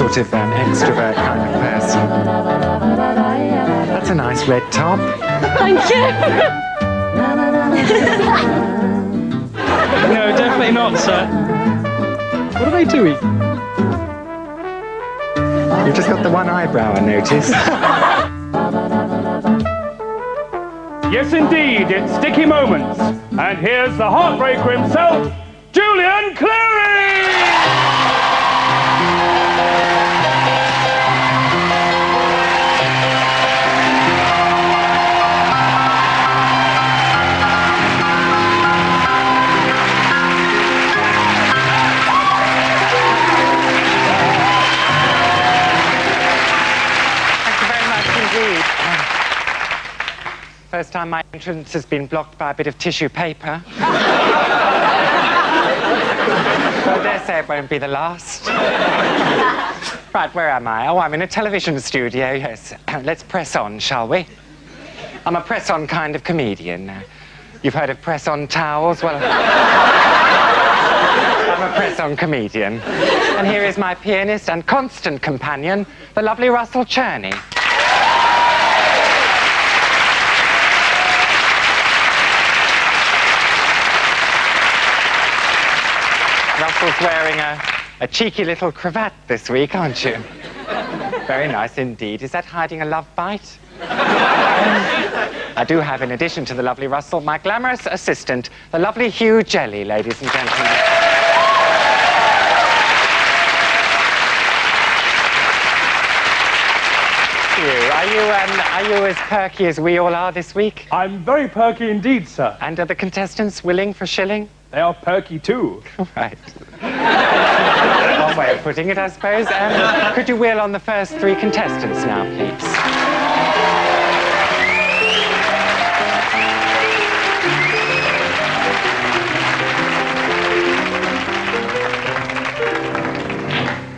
sort of extrovert kind of person. That's a nice red top. Thank you. No, definitely not, sir. What are they doing? You've just got the one eyebrow, I notice. Yes, indeed, it's sticky moments. And here's the heartbreaker himself, Julian Clary! First time my entrance has been blocked by a bit of tissue paper. I dare say it won't be the last. Right, where am I? Oh, I'm in a television studio, yes. Let's press on, shall we? I'm a press-on kind of comedian. You've heard of press-on towels? Well, I'm a press-on comedian. And here is my pianist and constant companion, the lovely Russell Cherney. Russell's wearing a cheeky little cravat this week, aren't you? Very nice indeed. Is that hiding a love bite? I do have, in addition to the lovely Russell, my glamorous assistant, the lovely Hugh Jelly, ladies and gentlemen. Hugh, are you as perky as we all are this week? I'm very perky indeed, sir. And are the contestants willing for shilling? They are perky too. Right. One way of putting it, I suppose. Could you wheel on the first three contestants now, please?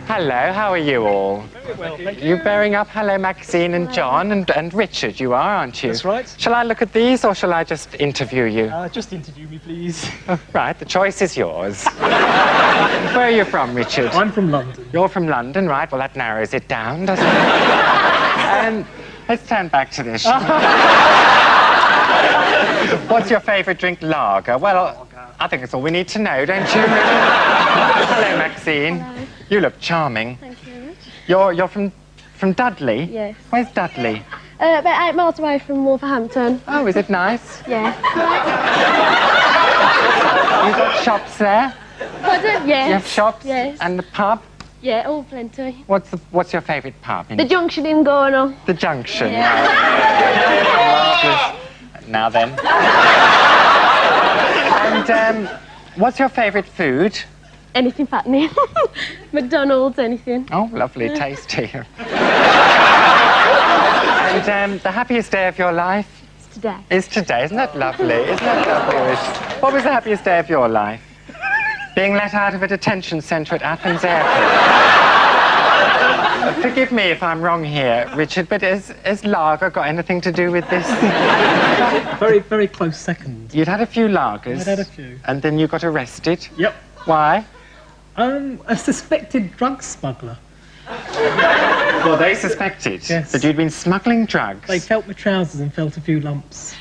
Hello, how are you all? Very well, thank you. You bearing up? Hello, Maxine and John and Richard, you are, aren't you? That's right. Shall I look at these or shall I just interview you? Just interview me, please. Oh, right, the choice is yours. Where are you from, Richard? I'm from London. You're from London, right? Well, that narrows it down, doesn't it? Let's turn back to this. What's your favourite drink? Lager? Well, I think that's all we need to know, don't you? Hello, Maxine. Hello. You look charming. Thank you very much. You're from Dudley? Yes. Where's Dudley? About 8 miles away from Wolverhampton. Oh, is it nice? Yeah. You've got shops there? Pardon? Yes. You have shops? Yes. And the pub? Yeah, all plenty. What's your favourite pub? The Junction in Gornal. The Junction. Yeah. Marvellous. Now then. And what's your favourite food? Anything fattening. McDonald's, anything. Oh, lovely, tasty. And the happiest day of your life? It's today. Is today. Isn't that lovely? Isn't that lovely? What was the happiest day of your life? Being let out of a detention centre at Athens Airport. Forgive me if I'm wrong here, Richard, but has lager got anything to do with this? Very, very close second. You'd had a few lagers. I'd had a few. And then you got arrested. Yep. Why? A suspected drug smuggler. Well, they suspected Yes. that you'd been smuggling drugs. They felt my trousers and felt a few lumps.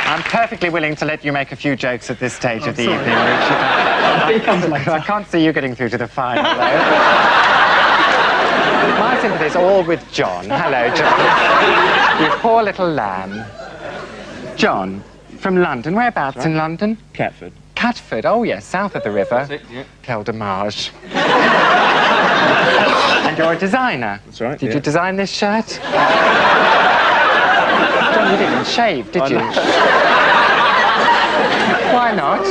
I'm perfectly willing to let you make a few jokes at this stage of the evening, Richard. I can't see you getting through to the final, though. My sympathy's all with John. Hello, John. You poor little lamb. John, from London. Whereabouts in London? Catford. Catford, oh yes, south of the river. That's it, yeah. Quel dommage. And you're a designer. That's right, Did yeah. you design this shirt? John, you didn't shave, did you? Why not?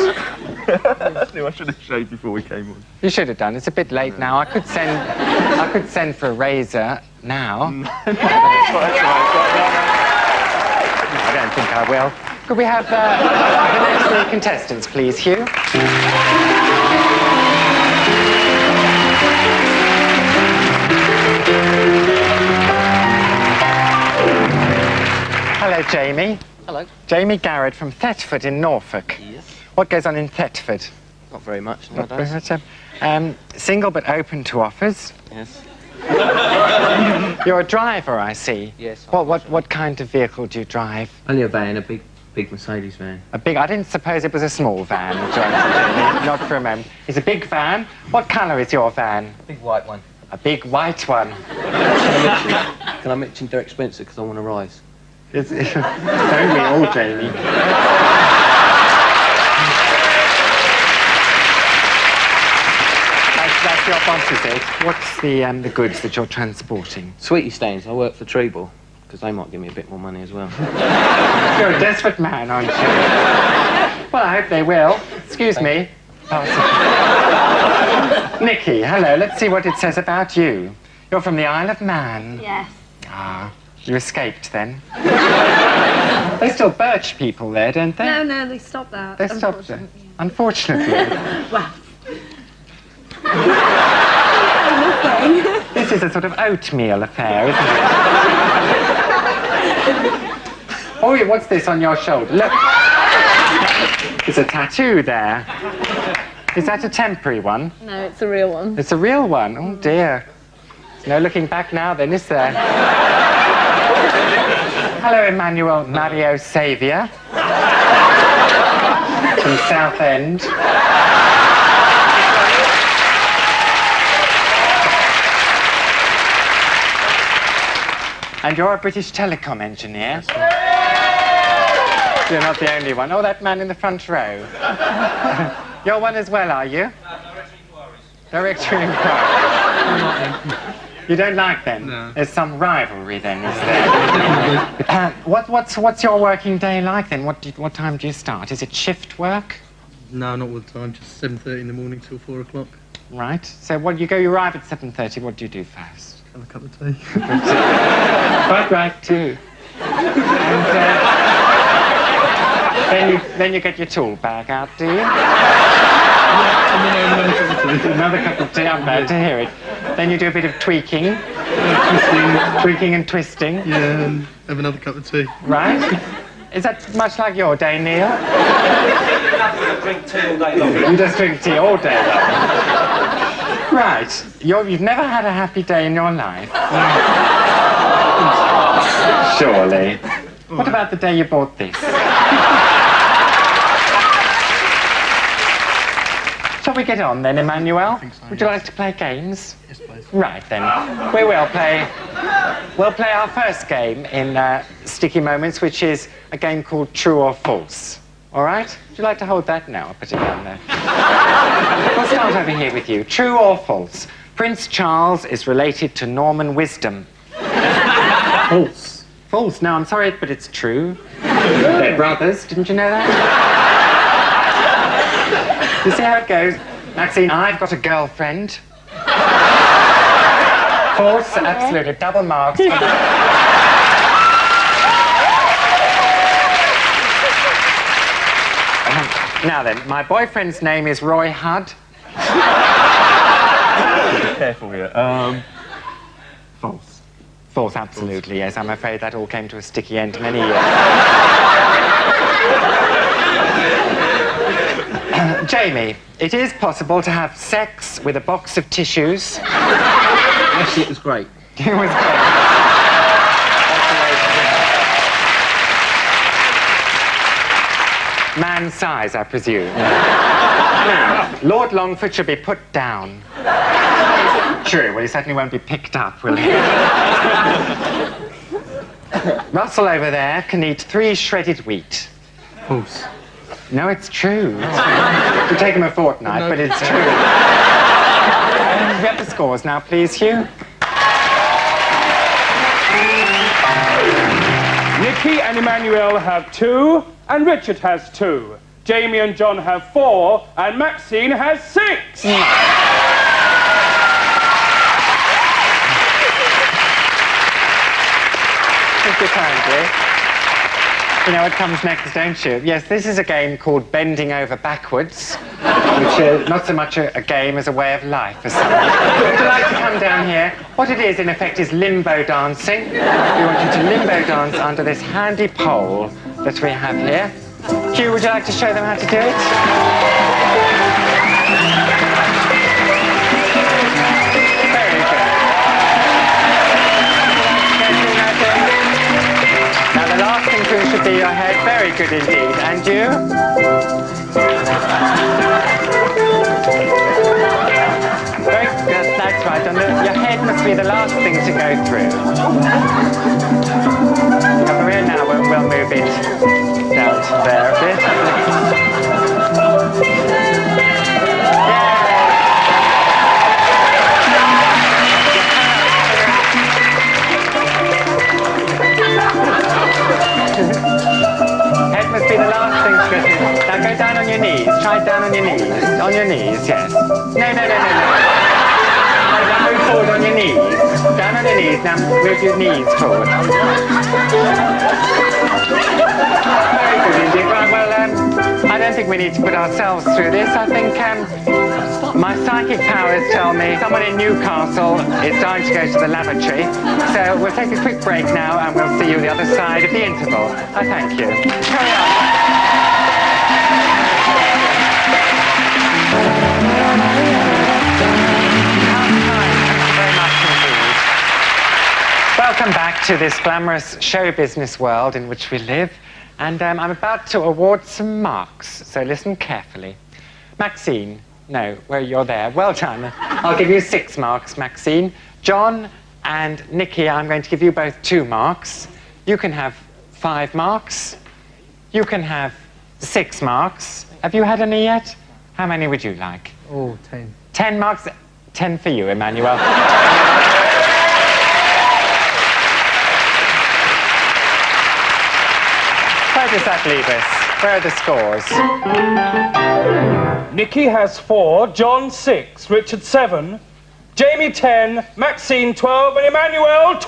I knew I should have shaved before we came on. You should have done. It's a bit late now. I could send for a razor now. I don't think I will. Could we have the next three contestants, please, Hugh? Hello, Jamie. Hello. Jamie Garrett from Thetford in Norfolk. Yes. What goes on in Thetford? Not very much Not very nowadays. much, single but open to offers. Yes. You're a driver, I see. Yes. What kind of vehicle do you drive? Only a van, a big Mercedes van. A big... I didn't suppose it was a small van. Jamie. Not for a moment. It's a big van. What colour is your van? Big white one. A big white one. Can I mention Derek Spencer because I want to rise? Don't we all, Jamie? That's your boss, is it? What's the goods that you're transporting? Sweetie stains. I work for Treble because they might give me a bit more money as well. You're a desperate man, aren't you? Well, I hope they will. Excuse me. Nikki, hello. Let's see what it says about you. You're from the Isle of Man. Yes. Ah, you escaped then. They still birch people there, don't they? No, they stopped that. They stopped there. Unfortunately. Well. This is a sort of oatmeal affair, isn't it? Oh, what's this on your shoulder? Look. There's a tattoo there. Is that a temporary one? No, it's a real one. It's a real one. Oh, dear. There's no looking back now, then, is there? Hello, Emmanuel Mario Saviour. From Southend. And you're a British Telecom engineer? You're not the only one. Oh, that man in the front row. You're one as well, are you? Directory inquiries. You don't like them? No. There's some rivalry then, is there? What's your working day like then? What time do you start? Is it shift work? No, not all the time. Just 7:30 in the morning till 4 o'clock. Right. So you arrive at 7:30. What do you do first? Have a cup of tea. Quite right too. And then you get your tool bag out, do you? Another cup of tea. I'm glad to hear it. Then you do a bit of tweaking. Tweaking and twisting. Yeah, and have another cup of tea. Right. Is that much like your day, Neil? Drink tea all day long. You just drink tea all day long. Right. You've never had a happy day in your life. Surely. What about the day you bought this? Shall we get on then, Emmanuel? think so, Would you yes. like to play games? Yes, please. Right then. We will play. We'll play our first game in Sticky Moments, which is a game called True or False. All right? Would you like to hold that now? I'll put it down there. We'll start over here with you. True or false? Prince Charles is related to Norman Wisdom. False. False. No, I'm sorry, but it's true. They're brothers. Didn't you know that? You see how it goes? Maxine, I've got a girlfriend. False, absolutely. Double marks. Now then, my boyfriend's name is Roy Hudd. Be careful here. False. False, absolutely, yes. I'm afraid that all came to a sticky end many years. Jamie, it is possible to have sex with a box of tissues. Yes, it was great. It was great. Man size, I presume. Now, Lord Longford should be put down. True, well, he certainly won't be picked up, will he? Russell over there can eat 3 shredded wheat. False. No, it's true. It'll take him a fortnight, No. but it's true. We have the scores now, please, Hugh. Nikki and Emmanuel have 2, and Richard has 2. Jamie and John have 4, and Maxine has 6. Thank you kindly. You know what comes next, don't you? Yes, this is a game called Bending Over Backwards, which is not so much a game as a way of life for some. Would you like to come down here? What it is, in effect, is limbo dancing. We want you to limbo dance under this handy pole that we have here. Hugh, would you like to show them how to do it? Very good. Now the last thing through should be your head. Very good indeed. And you? Very good. That's right. And your head must be the last thing to go through. Come here now. We'll move it down to there a bit. Head must be the last thing to go through. Now go down on your knees. Try it down on your knees. On your knees, yes. No. Now move forward on your knees. Down on your knees. Now move your knees forward. Very good indeed. Right, well, I don't think we need to put ourselves through this. I think my psychic powers tell me someone in Newcastle is dying to go to the lavatory. So we'll take a quick break now and we'll see you the other side of the interval. I thank you. Carry on. Welcome back to this glamorous show business world in which we live. And I'm about to award some marks, so listen carefully. Maxine, no, well, you're there. Well done. I'll give you 6 marks, Maxine. John and Nikki, I'm going to give you both 2 marks. You can have 5 marks. You can have 6 marks. Have you had any yet? How many would you like? Oh, 10. 10 marks? 10 for you, Emmanuel. Where does that leave us? Where are the scores? Nikki has 4, John 6, Richard 7, Jamie 10, Maxine 12, and Emmanuel 12!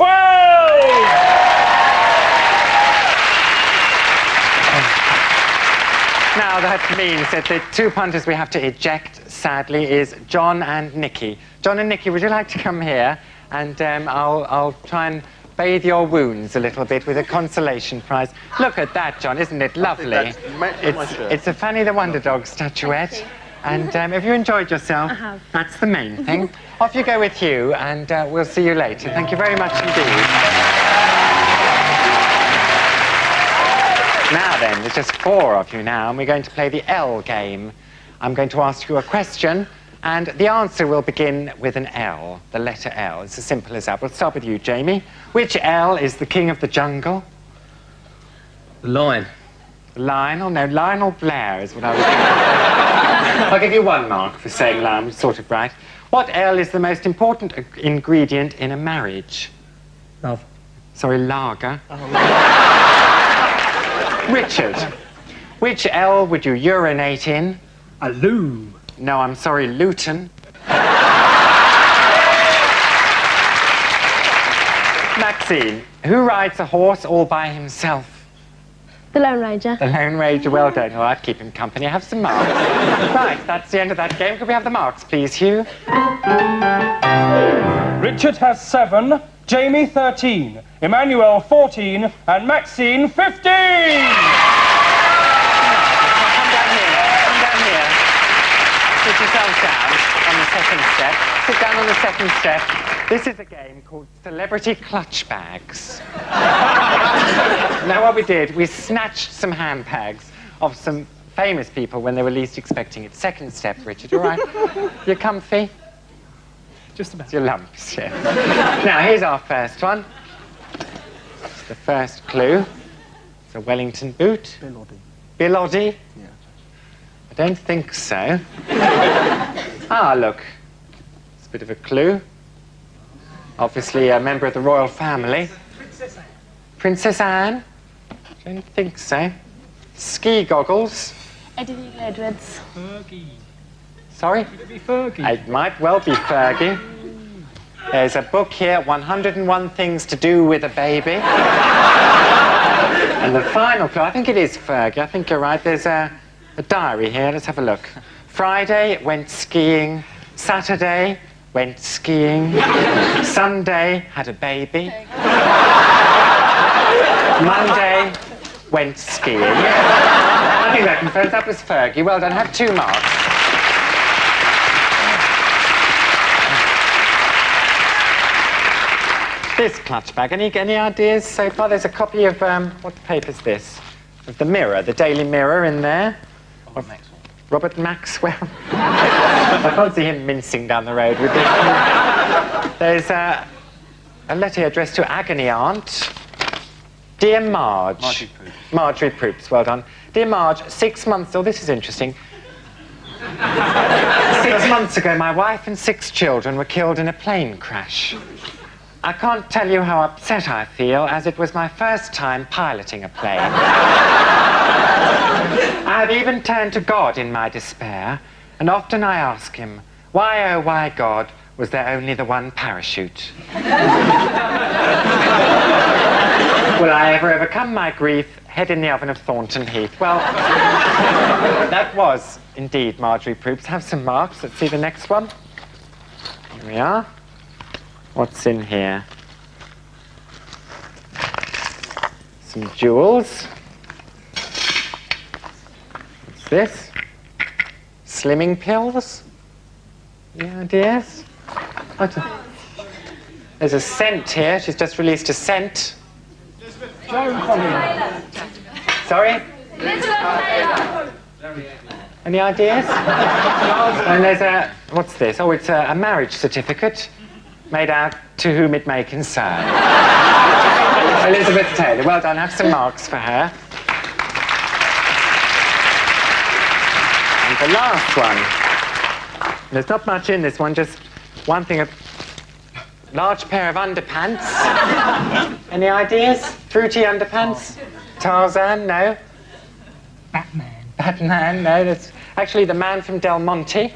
Now that means that the 2 punters we have to eject, sadly, is John and Nikki. John and Nikki, would you like to come here? And I'll try and bathe your wounds a little bit with a consolation prize. Look at that, John, isn't it lovely? It's a Fanny the Wonder Dog statuette. And have you enjoyed yourself? I have. That's the main thing. Off you go with Hugh, and we'll see you later. Thank you very much indeed. Now then, there's just 4 of you now, and we're going to play the L game. I'm going to ask you a question, and the answer will begin with an L, the letter L. It's as simple as that. We'll start with you, Jamie. Which L is the king of the jungle? The lion. Lionel? No, Lionel Blair is what I was thinking. I'll give you 1 mark for saying lion, sort of right. What L is the most important ingredient in a marriage? Love. Sorry, lager. Richard, which L would you urinate in? A loo. No, I'm sorry, Luton. Maxine, who rides a horse all by himself? The Lone Ranger. The Lone Ranger, well done. All right, keep him company. Have some marks. Right, that's the end of that game. Could we have the marks, please, Hugh? Richard has 7, Jamie 13, Emmanuel 14, and Maxine 15! Come down here. Sit yourself down on the second step. Sit down on the second step. This is a game called Celebrity Clutch Bags. Now what we did, we snatched some handbags of some famous people when they were least expecting it. Second step, Richard, all right? You're comfy? Just about. Your lumps, yeah. Now, here's our first one. It's the first clue. It's a Wellington boot. Biloddy? Yeah. I don't think so. Ah, look. It's a bit of a clue. Obviously a member of the royal family. Princess Anne. Princess Anne? I don't think so. Ski goggles. Eddie Edwards. Fergie. Sorry? Could it be Fergie? It might well be Fergie. There's a book here, 101 Things to Do with a Baby. And the final clue, I think it is Fergie. I think you're right. There's a diary here. Let's have a look. Friday, went skiing. Saturday, went skiing. Sunday, had a baby. Monday, went skiing. I think that confirms that was Fergie. Well done, have 2 marks. This clutch bag, any ideas so far? There's a copy of, what paper's this? Of the Mirror, the Daily Mirror in there. Robert Maxwell. I can't see him mincing down the road with this. There's a letter addressed to Agony Aunt. Dear Marge. Marjorie Proops, well done. Dear Marge, 6 months... Oh, this is interesting. 6 months ago, my wife and 6 children were killed in a plane crash. I can't tell you how upset I feel, as it was my first time piloting a plane. I have even turned to God in my despair, and often I ask him, why, oh, why, God, was there only the one parachute? Will I ever overcome my grief? Head in the oven of Thornton Heath. Well, that was indeed Marjorie Proops. Have some marks. Let's see the next one. Here we are. What's in here? Some jewels. What's this? Slimming pills? Any ideas? There's a scent here. She's just released a scent. Sorry? Any ideas? And there's a... What's this? Oh, it's a marriage certificate. Made out to whom it may concern. Elizabeth Taylor. Well done. Have some marks for her. And the last one. There's not much in this one, just one thing. A large pair of underpants. Any ideas? Fruity underpants? Tarzan? No? Batman. Batman? No, that's actually the man from Del Monte.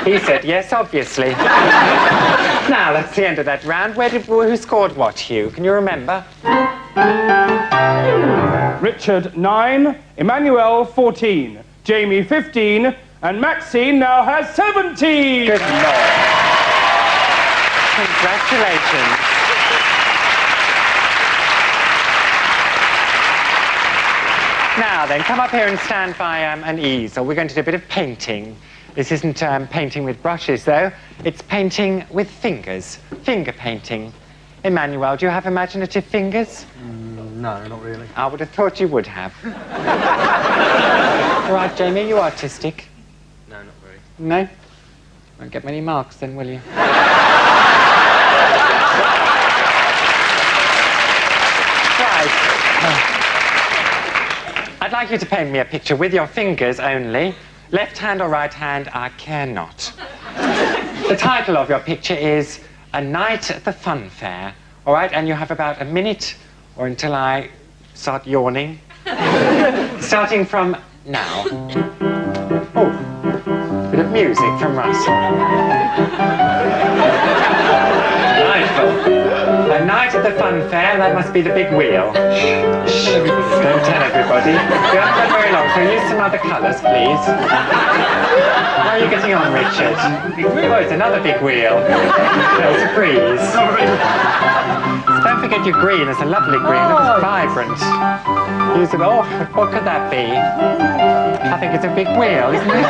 He said yes, obviously. Now, that's the end of that round. Who scored what, Hugh? Can you remember? Richard, 9, Emmanuel, 14, Jamie, 15, and Maxine now has 17! Good Lord. Congratulations. Now then, come up here and stand by an easel. We're going to do a bit of painting. This isn't painting with brushes, though. It's painting with fingers. Finger painting. Emmanuel, do you have imaginative fingers? No, not really. I would have thought you would have. All right, Jamie, are you artistic? No, not very. No? Won't get many marks then, will you? Right. I'd like you to paint me a picture with your fingers only. Left hand or right hand, I care not. The title of your picture is A Night at the Fun Fair. All right, and you have about a minute or until I start yawning. Starting from now. Oh, bit of music from Russell. Delightful. A night at the fun fair, that must be the big wheel. Shh, don't tell everybody. You haven't got very long, so use some other colours, please. How are you getting on, Richard? Oh, it's another big wheel. It's a breeze. Don't forget your green, it's a lovely green, it's vibrant. Use it, oh, what could that be? I think it's a big wheel, isn't it?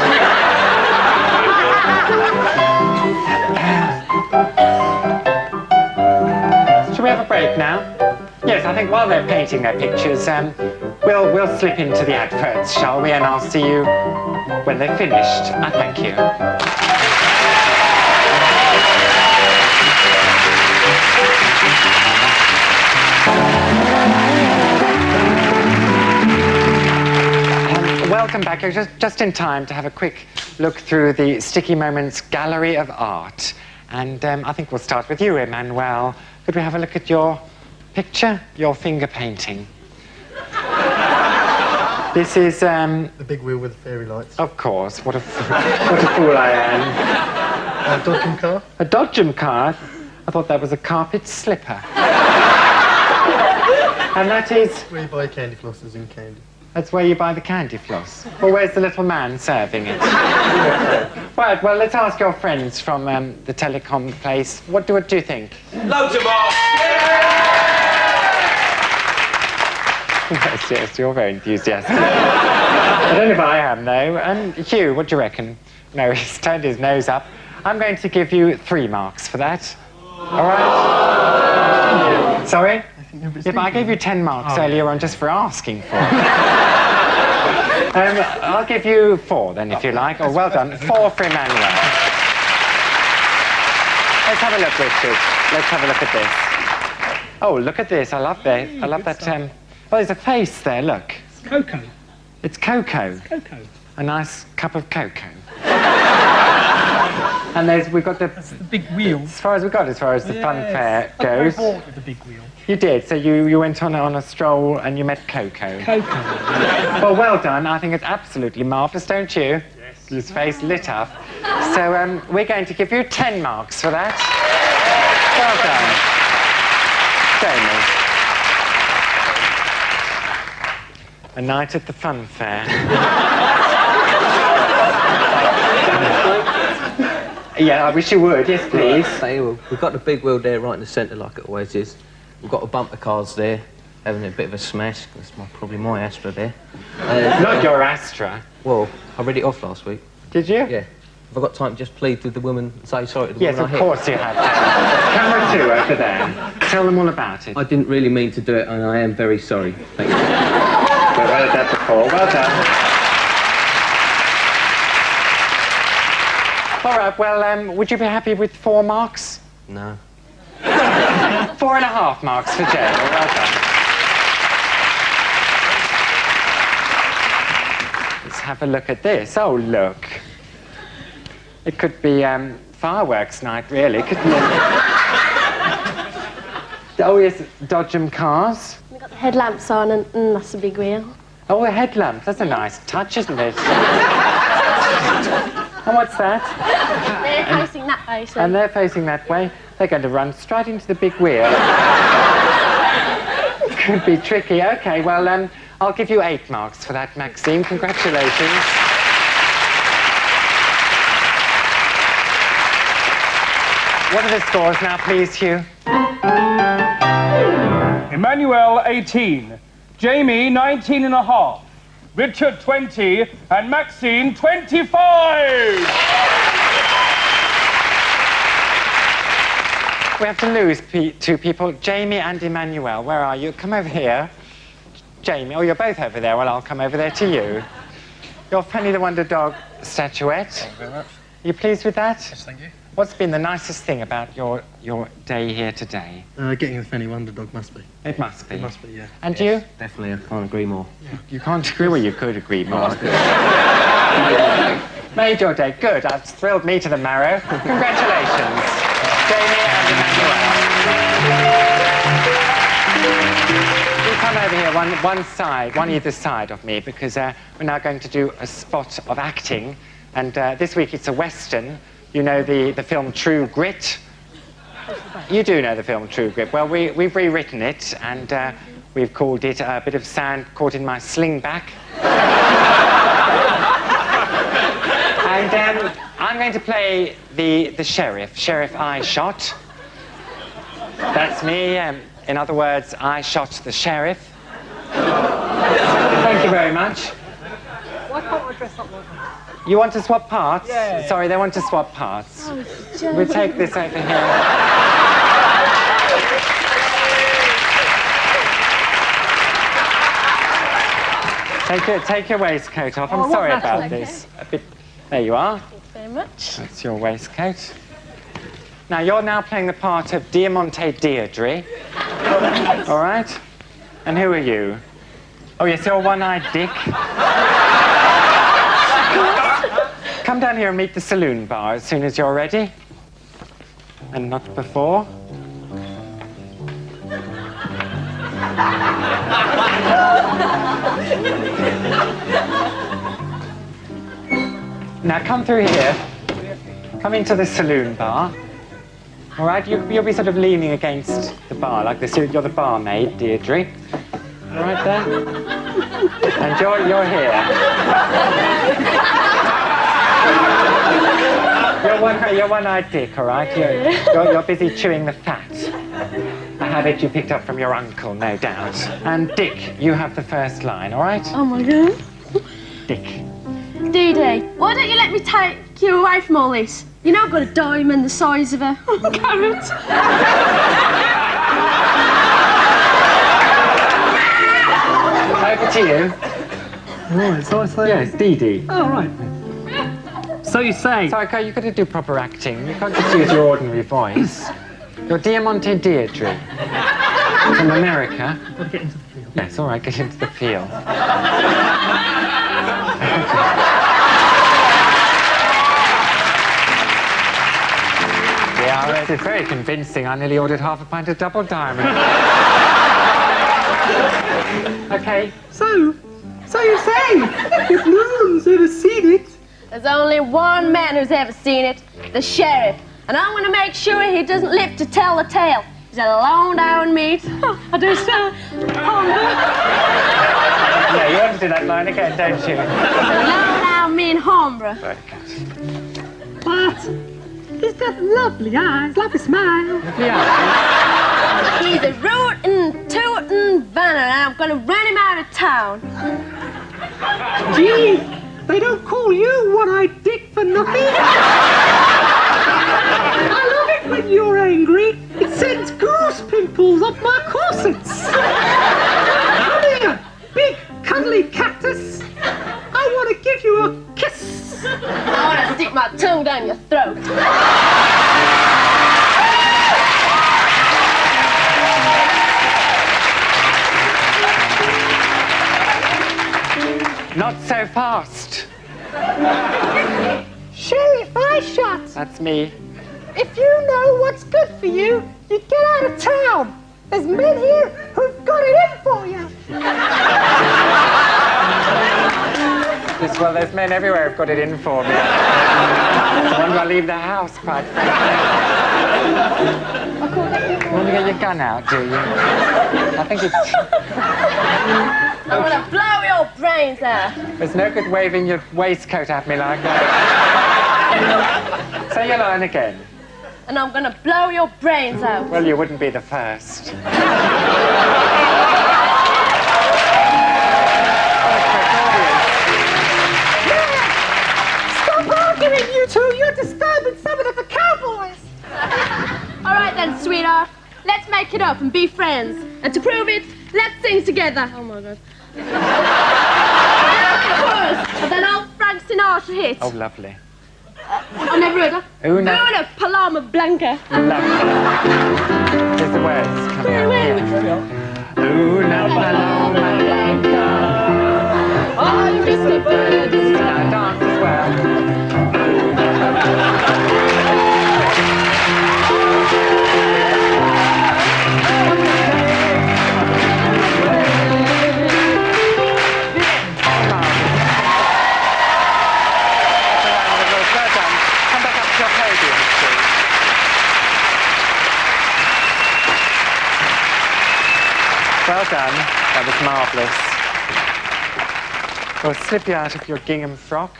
Shall we have a break now? Yes, I think while they're painting their pictures, we'll slip into the adverts, shall we? And I'll see you when they're finished. I thank you. Welcome back. You're just in time to have a quick look through the Sticky Moments Gallery of Art. And I think we'll start with you, Emmanuel. Could we have a look at your picture, your finger painting? This is... The big wheel with the fairy lights. Of course. What a fool I am. A Dodgem car. A Dodgem car? I thought that was a carpet slipper. And that is... Where you buy candy flosses and candy. That's where you buy the candy floss. Well, where's the little man serving it? Right, well, let's ask your friends from the telecom place. What do you think? Loads of more! Yes, you're very enthusiastic. I don't know if I am, though. And Hugh, what do you reckon? No, he's turned his nose up. I'm going to give you 3 marks for that. All right? Sorry? Yeah, but I gave you 10 marks earlier on just for asking for it. I'll give you 4 then, if you like. Oh, well done. 4 for Emmanuel. Let's have a look, Richard. Let's have a look at this. Oh, look at this. I love that. I love that. Oh, there's a face there. Look. It's cocoa. It's cocoa. Cocoa. A nice cup of cocoa. And we've got That's the big wheel. as far as the funfair goes. I bought with the big wheel. You did. So you went on a stroll and you met Coco. Cocoa. Well, well done. I think it's absolutely marvellous, don't you? Yes. His face lit up. So we're going to give you 10 marks for that. Well done. Jamie. A night at the funfair. Yeah, I wish you would. Yes, please. We've got the big wheel there right in the centre like it always is. We've got a bumper cars there, having a bit of a smash. That's probably my Astra there. Not your Astra. Well, I read it off last week. Did you? Yeah. Have I got time to just plead with the woman and say sorry to the Yes, woman of course you have. Camera 2 over there. Tell them all about it. I didn't really mean to do it, and I am very sorry. Thank you. We've heard that before. Well done. All right, well, would you be happy with 4 marks? No. 4.5 marks for Jay. Well done. Let's have a look at this. Oh, look. It could be fireworks night, really, couldn't it? Oh, yes, Dodgem cars. We've got the headlamps on and that's a big wheel. Oh, a headlamp. That's a nice touch, isn't it? And what's that? They're facing that way, so... And they're facing that way. They're going to run straight into the big wheel. Could be tricky. OK, well, I'll give you 8 marks for that, Maxime. Congratulations. What are the scores now, please, Hugh? Emmanuel, 18. Jamie, 19.5. Richard, 20. And Maxine, 25! We have to lose 2 people. Jamie and Emmanuel, where are you? Come over here. Jamie, oh, you're both over there. Well, I'll come over there to you. Your Fanny the Wonder Dog statuette. Thank you very much. You pleased with that? Yes, thank you. What's been the nicest thing about your day here today? Getting the Fanny Wonder Dog must be. It must be. It must be, yeah. And you? Definitely, I can't agree more. You can't agree? Well, you could agree more. Made your day. Good. That's thrilled me to the marrow. Congratulations. Jamie and Emmanuel. You come over here, one either side of me, because we're now going to do a spot of acting. And this week it's a Western. You know the film True Grit? You do know the film True Grit. Well, we've rewritten it, and we've called it A Bit of Sand Caught in My Slingback. And I'm going to play the sheriff, Sheriff I Shot. That's me. In other words, I shot the sheriff. Thank you very much. Why can't I dress up like that? You want to swap parts? Yeah. Sorry, they want to swap parts. Oh, Joe. We'll take this over here. Take your waistcoat off. I'm sorry about this. A bit. There you are. Thank you very much. That's your waistcoat. Now, you're now playing the part of Diamante Deirdre. All right? And who are you? Oh, yes, you're One-Eyed Dick. Come down here and meet the saloon bar as soon as you're ready. And not before. Now come through here. Come into the saloon bar. All right, you'll be sort of leaning against the bar like this. You're the barmaid, Deirdre. All right there. And you're here. You're One-Eyed Dick, all right? You're busy chewing the fat. A habit you picked up from your uncle, no doubt. And Dick, you have the first line, all right? Oh my God. Dick. Dee, why don't you let me take you away from all this? You know I've got a diamond the size of a carrot. Over to you. Right, so I say... Yes, Dee. Oh, right. So you say... So, okay, you've got to do proper acting. You can't just use your ordinary voice. You're Diamante Deirdre. From America. I've got to get into the field. Yes, all right, get into the field. Yeah, it's very convincing. I nearly ordered half a pint of double diamond. Okay. So you say, if no one's ever seen it... There's only one man who's ever seen it, the sheriff. And I want to make sure he doesn't live to tell the tale. He's a lone down meat. I do so. Yeah, you want to do that line again, don't you? Lone down mean hombre. Very good. But he's got lovely eyes, lovely smile. Yeah. He's a rootin', tootin' vanner, and I'm going to run him out of town. Gee, they don't call you one-eyed Dick for nothing. I love it when you're angry. It sends goose pimples up my corsets. Come here, big cuddly cactus. I want to give you a kiss. I want to stick my tongue down your throat. Not so fast. Sheriff, I shot. That's me. If you know what's good for you, you get out of town. There's men here who've got it in for you. Yes, well, there's men everywhere who've got it in for me. When do I leave the house, quite frankly? You want to get your gun out, do you? I think it's... I want to blow your brains out. There's no good waving your waistcoat at me like that. Say your line again. And I'm going to blow your brains out. Well, you wouldn't be the first. Stop arguing, you two. You're disturbing some of the cowboys. All right then, sweetheart. Let's make it up and be friends. And to prove it, let's sing together. Oh my God. Chorus, and then old Frank Sinatra hit. Oh, lovely. I never heard of. Una Paloma Blanca. Lovely. Here's the words coming out here. Una paloma blanca. Oh, you Mr. Bird. Now dance as well. Well done. That was marvellous. We'll slip you out of your gingham frock.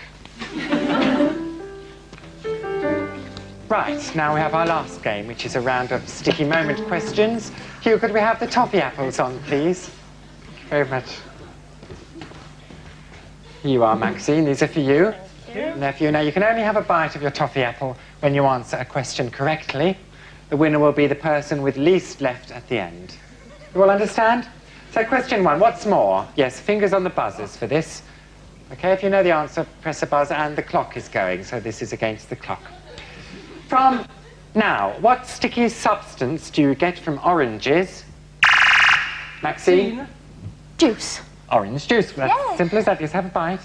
Right, now we have our last game, which is a round of sticky moment questions. Hugh, could we have the toffee apples on, please? Thank you very much. Here you are, Maxine. These are for you. Nephew. Now, you can only have a bite of your toffee apple when you answer a question correctly. The winner will be the person with least left at the end. You all understand? So, question one, what's more? Yes, fingers on the buzzers for this. Okay, if you know the answer, press a buzzer, and the clock is going, so this is against the clock. From now, what sticky substance do you get from oranges? Maxine? Juice. Orange juice. That's Yes. simple as that. Just have a bite.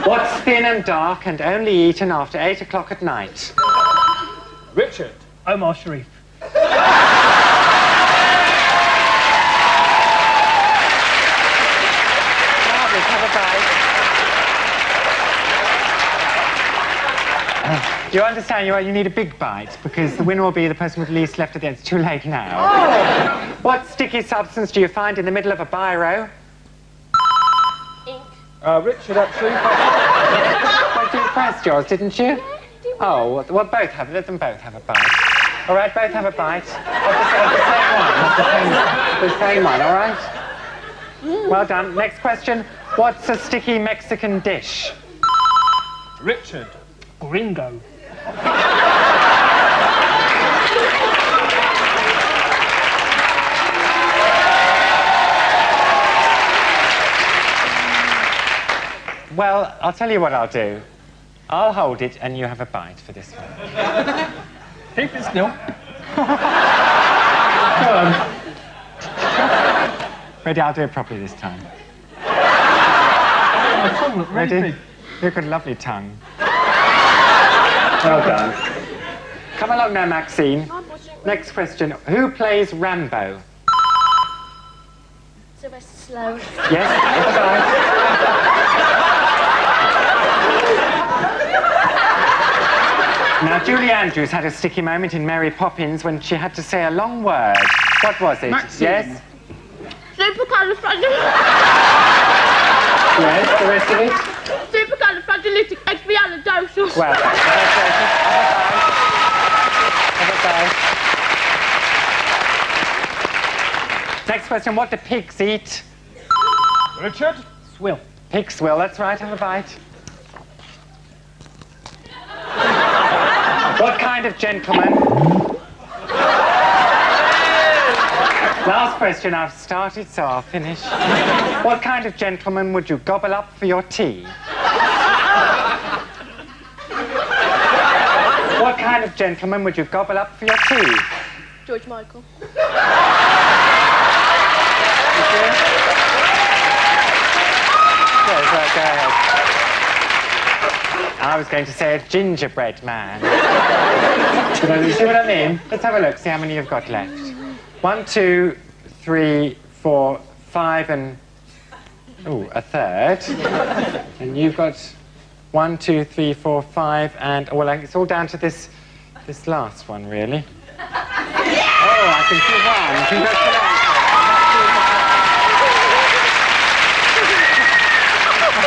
What's thin and dark and only eaten after 8 o'clock at night? Richard. Omar Sharif. Marvellous, have a bite. Do you understand? You need a big bite because the winner will be the person with least left at the end. It's too late now. Oh. What sticky substance do you find in the middle of a biro? Ink. Richard, actually. Well, you pressed yours, didn't you? Oh, well, both have it. Let them both have a bite. All right, both have a bite. Of the same one, all right? Well done. Next question. What's a sticky Mexican dish? Richard. Gringo. Well, I'll tell you what I'll do. I'll hold it and you have a bite for this one. Keep it still. Go on. Ready? I'll do it properly this time. My tongue looked really Ready? big. You've got a lovely tongue. Well done. Come along now, Maxine. Next question. Who plays Rambo? Sylvester Sloan. Yes, that's right. Now, Julie Andrews had a sticky moment in Mary Poppins when she had to say a long word. What was it? Maxine. Yes? Supercalifragilistic. Yes, the rest of it? Supercalifragilisticexpialidocious. Well, have a bite. Next question. What do pigs eat? Richard. Swill. Pig swill, that's right. Have a bite. What kind of gentleman? Last question. I've started, so I'll finish. What kind of gentleman would you gobble up for your tea? What kind of gentleman would you gobble up for your tea? George Michael. Yes, right, go ahead. I was going to say a gingerbread man. But you see what I mean? Let's have a look, see how many you've got left. 1, 2, 3, 4, 5 and... ooh, a third. And you've got 1, 2, 3, 4, 5 and... well, it's all down to this last one, really. Oh, I think you won. Congratulations.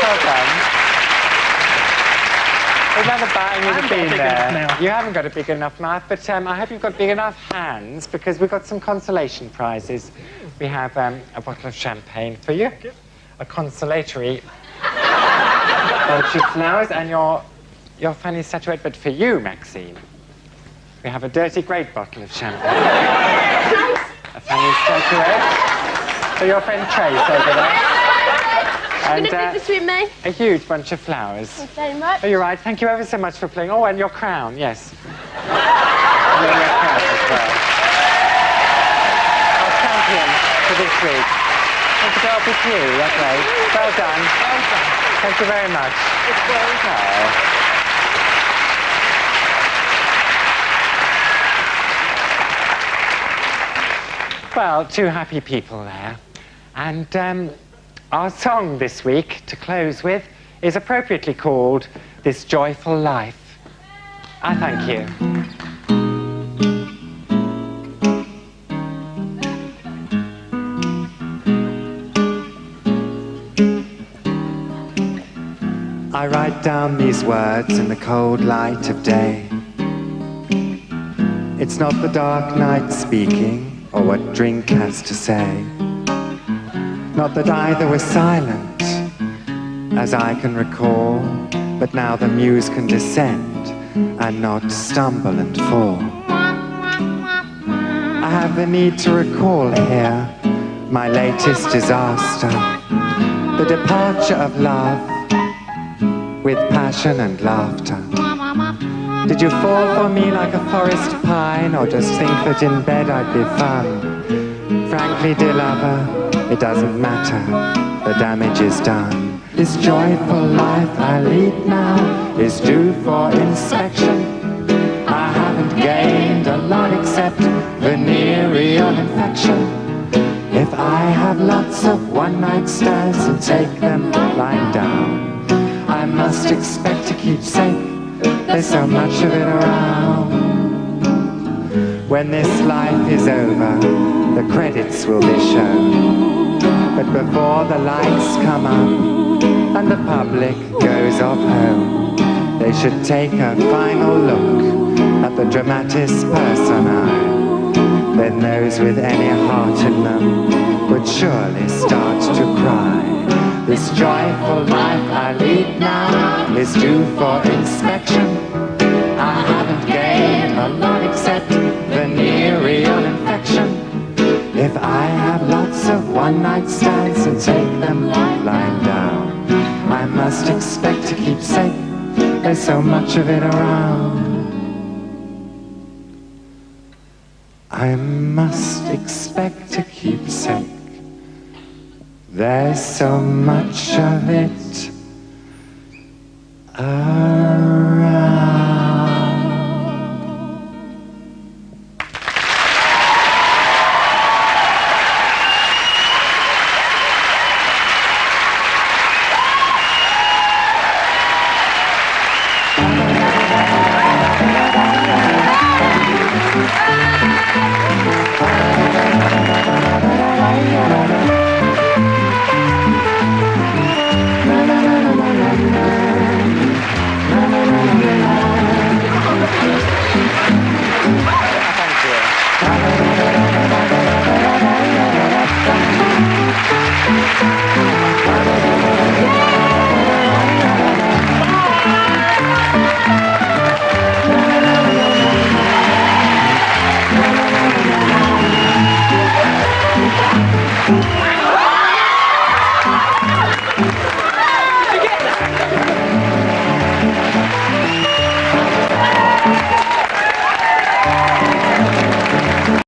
Well done. Another batting would have been there. You haven't got a big enough mouth, but I hope you've got big enough hands because we've got some consolation prizes. We have a bottle of champagne for you, a consolatory bunch of flowers, and your funny statuette. But for you, Maxine, we have a dirty great bottle of champagne. A funny statuette for your friend Trace over there. And Gonna pick this with me. a huge bunch of flowers. Thank you very much. Oh, you're right. Thank you ever so much for playing. Oh, and your crown, yes. And your crown as well. Our champion for this week. Want to go up with you? Okay. Well done. Well done. Thank you very much. Well, two happy people there. And our song this week, to close with, is appropriately called This Joyful Life. I thank you. I write down these words in the cold light of day. It's not the dark night speaking, or what drink has to say. Not that either was silent, as I can recall, but now the muse can descend and not stumble and fall. I have the need to recall here my latest disaster, the departure of love with passion and laughter. Did you fall for me like a forest pine, or just think that in bed I'd be fun? Frankly, dear lover, it doesn't matter, the damage is done. This joyful life I lead now is due for inspection. I haven't gained a lot except venereal infection. If I have lots of one-night stands and take them lying down, I must expect to keep safe, there's so much of it around. When this life is over, the credits will be shown. But before the lights come up and the public goes off home, they should take a final look at the dramatis personae, then those with any heart in them would surely start to cry. This joyful life I lead now is due for inspection. I haven't gained a lot except venereal infection. If I have lots of one-night stands and take them lying down, I must expect to keep safe. There's so much of it around. I must expect to keep safe. There's so much of it around.